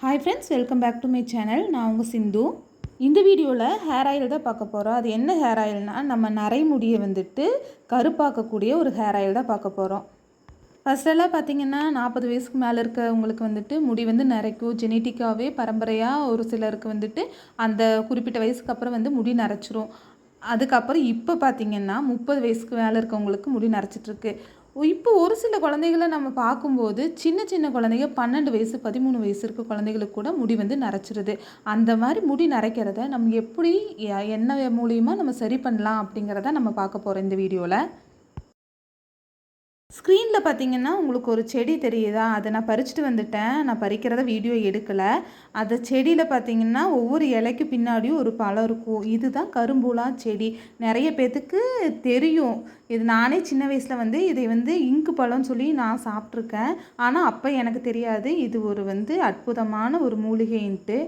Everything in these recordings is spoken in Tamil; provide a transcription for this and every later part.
Hi friends, welcome back to my channel. நான் உங்கள் சிந்து. இந்த வீடியோவில் ஹேர் ஆயில் தான் பார்க்க போகிறோம். அது என்ன ஹேர் ஆயில்னால், நம்ம நரைமுடியை வந்துட்டு கருப்பாக்கக்கூடிய ஒரு ஹேர் ஆயில் தான் பார்க்க போகிறோம். ஃபஸ்ட்டெல்லாம் பார்த்திங்கன்னா 40 வயசுக்கு மேலே இருக்கவங்களுக்கு வந்துட்டு முடி வந்து நரைக்கும். ஜெனட்டிக்காகவே பரம்பரையாக ஒரு சிலருக்கு வந்துட்டு அந்த குறிப்பிட்ட வயசுக்கு அப்புறம் வந்து முடி நரைச்சிரும். அதுக்கப்புறம் இப்போ பார்த்திங்கன்னா 30 வயசுக்கு மேலே இருக்கவங்களுக்கு முடி நரைச்சிட்ருக்கு. இப்போ ஒரு சில குழந்தைகளை நம்ம பார்க்கும்போது சின்ன சின்ன குழந்தைங்க 12 வயசு 13 வயசு இருக்க குழந்தைகளுக்கு கூட முடி வந்து நரைச்சிருது. அந்த மாதிரி முடி நரைக்கிறத நம்ம எப்படி என்ன மூலியமாக நம்ம சரி பண்ணலாம் அப்படிங்கிறத நம்ம பார்க்க போகிறோம் இந்த வீடியோவில். ஸ்க்ரீனில் பார்த்தீங்கன்னா உங்களுக்கு ஒரு செடி தெரியுதா? அதை நான் பறிச்சுட்டு வந்துட்டேன். நான் பறிக்கிறத வீடியோ எடுக்கலை. அந்த செடியில் பார்த்தீங்கன்னா ஒவ்வொரு இலைக்கு பின்னாடியும் ஒரு பழம் இருக்கும். இதுதான் கரும்புலா செடி. நிறைய பேர்த்துக்கு தெரியும். இது நானே சின்ன வயசில் வந்து இதை வந்து இங்கு பழம்னு சொல்லி நான் சாப்பிட்ருக்கேன். ஆனால் அப்போ எனக்கு தெரியாது இது ஒரு வந்து அற்புதமான ஒரு மூலிகைன்ட்டு.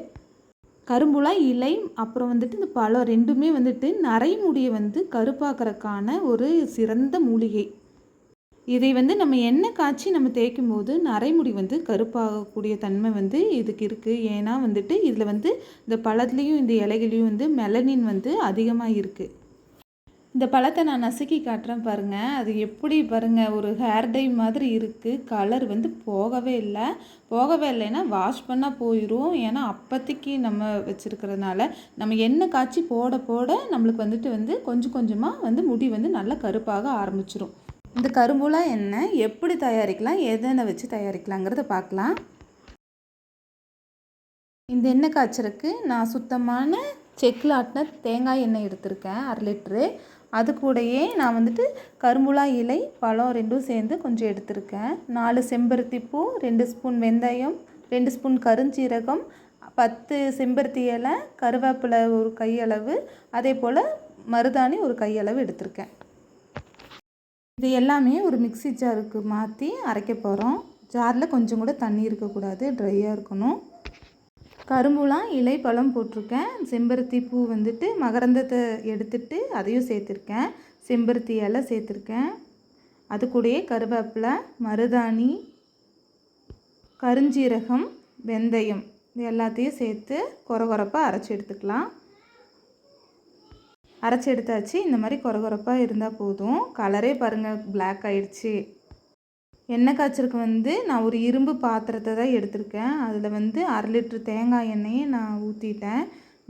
கரும்புலா இலை அப்புறம் வந்துட்டு இந்த பழம் ரெண்டுமே வந்துட்டு நரைமுடியை வந்து கருப்பாக்கிறதுக்கான ஒரு சிறந்த மூலிகை. இதை வந்து நம்ம எண்ணெய் காய்ச்சி நம்ம தேய்க்கும் போது நரைமுடி வந்து கருப்பாகக்கூடிய தன்மை வந்து இதுக்கு இருக்குது. ஏன்னா வந்துட்டு இதில் வந்து இந்த பழத்துலேயும் இந்த இலைகளையும் வந்து மெலனின் வந்து அதிகமாக இருக்குது. இந்த பழத்தை நான் நசுக்கி காட்டுறேன் பாருங்கள். அது எப்படி பாருங்கள், ஒரு ஹேர் டை மாதிரி இருக்குது. கலர் வந்து போகவே இல்லைன்னா வாஷ் பண்ணால் போயிடும். ஏன்னா அப்போதைக்கு நம்ம வச்சுருக்கிறதுனால நம்ம எண்ணெய் காய்ச்சி போட போட நம்மளுக்கு வந்துட்டு வந்து கொஞ்சம் கொஞ்சமாக வந்து முடி வந்து நல்லா கருப்பாக ஆரம்பிச்சிடும். இந்த கரும்புலா எண்ணெய் எப்படி தயாரிக்கலாம், எதெண்ணெய் வச்சு தயாரிக்கலாங்கிறத பார்க்கலாம். இந்த எண்ணெய் காய்ச்சறதுக்கு நான் சுத்தமான செக்கில் ஆட்டின தேங்காய் எண்ணெய் எடுத்திருக்கேன் 1/2 லிட்ரு. அது கூடயே நான் வந்துட்டு கரும்புலா இலை பழம் ரெண்டும் சேர்ந்து கொஞ்சம் எடுத்திருக்கேன். 4 செம்பருத்தி பூ, 2 ஸ்பூன் வெந்தயம், 2 ஸ்பூன் கருஞ்சீரகம், 10 செம்பருத்தி இலை, கருவேப்பிலை ஒரு கையளவு, அதே போல் மருதாணி ஒரு கையளவு எடுத்திருக்கேன். இது எல்லாமே ஒரு மிக்ஸி ஜாருக்கு மாற்றி அரைக்க போகிறோம். ஜாரில் கொஞ்சம் கூட தண்ணி இருக்கக்கூடாது, ட்ரையாக இருக்கணும். கரும்புலா இலை பழம் போட்டிருக்கேன். செம்பருத்தி பூ வந்துட்டு மகரந்தத்தை எடுத்துட்டு அதையும் சேர்த்துருக்கேன். செம்பருத்தி இலை சேர்த்துருக்கேன். அது கூடயே கருவேப்பிலை, மருதாணி, கருஞ்சீரகம், வெந்தயம் இது எல்லாத்தையும் சேர்த்து கொரகொரப்பாக அரைச்சி எடுத்துக்கலாம். அரைச்சி எடுத்தாச்சு. இந்த மாதிரி கொரகொரப்பாக இருந்தால் போதும். கலரே பாருங்கள் பிளாக் ஆகிடுச்சு. எண்ணெய் காய்ச்சலுக்கு வந்து நான் ஒரு இரும்பு பாத்திரத்தை தான் எடுத்திருக்கேன். அதில் வந்து 1/2 லிட்ரு தேங்காய் எண்ணெயை நான் ஊற்றிட்டேன்.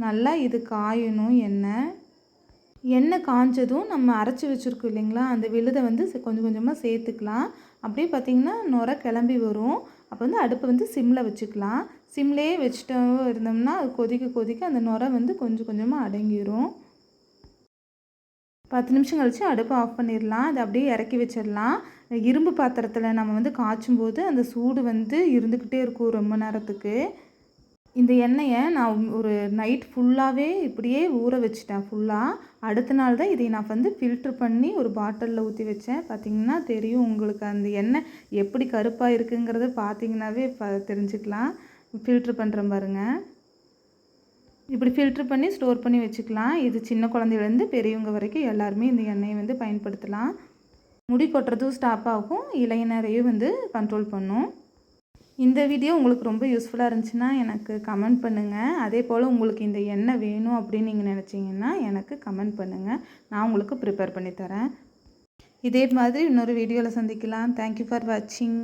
நல்லா இது காயணும். எண்ணெய் காஞ்சதும் நம்ம அரைச்சி வச்சுருக்கோம் இல்லைங்களா, அந்த விழுதை வந்து கொஞ்சம் கொஞ்சமாக சேர்த்துக்கலாம். அப்படியே பார்த்திங்கன்னா நுரை கிளம்பி வரும். அப்போ வந்து அடுப்பை வந்து சிம்மில் வச்சுக்கலாம். சிம்லேயே வச்சுட்டோம் இருந்தோம்னா அது கொதிக்க கொதிக்க அந்த நுரை வந்து கொஞ்சம் கொஞ்சமாக அடங்கிடும். 10 நிமிஷம் கழித்து அடுப்பை ஆஃப் பண்ணிடலாம். அதை அப்படியே இறக்கி வச்சிடலாம். இரும்பு பாத்திரத்தில் நம்ம வந்து காய்ச்சும் போது அந்த சூடு வந்து இருந்துக்கிட்டே இருக்கும் ரொம்ப நேரத்துக்கு. இந்த எண்ணெயை நான் ஒரு நைட் ஃபுல்லாகவே இப்படியே ஊற வச்சிட்டேன் ஃபுல்லாக. அடுத்த நாள் தான் இதை நான் வந்து ஃபில்ட்ரு பண்ணி ஒரு பாட்டிலில் ஊற்றி வச்சேன். பார்த்திங்கன்னா தெரியும் உங்களுக்கு அந்த எண்ணெய் எப்படி கருப்பாக இருக்குங்கிறத பார்த்திங்கனாவே தெரிஞ்சுக்கலாம். ஃபில்ட்ரு பண்ணுறேன் பாருங்கள். இப்படி ஃபில்ட்ரு பண்ணி ஸ்டோர் பண்ணி வச்சுக்கலாம். இது சின்ன குழந்தையிலேருந்து பெரியவங்க வரைக்கும் எல்லாருமே இந்த எண்ணெயை வந்து பயன்படுத்தலாம். முடி கொட்டுறதும் ஸ்டாப் ஆகும், இளைஞரையும் வந்து கண்ட்ரோல் பண்ணும். இந்த வீடியோ உங்களுக்கு ரொம்ப யூஸ்ஃபுல்லாக இருந்துச்சுன்னா எனக்கு கமெண்ட் பண்ணுங்கள். அதே போல் உங்களுக்கு இந்த எண்ணெய் வேணும் அப்படின்னு நீங்கள் நினச்சிங்கன்னா எனக்கு கமெண்ட் பண்ணுங்கள். நான் உங்களுக்கு ப்ரிப்பேர் பண்ணி தரேன். இதே மாதிரி இன்னொரு வீடியோவில் சந்திக்கலாம். தேங்க்யூ ஃபார் வாட்சிங்.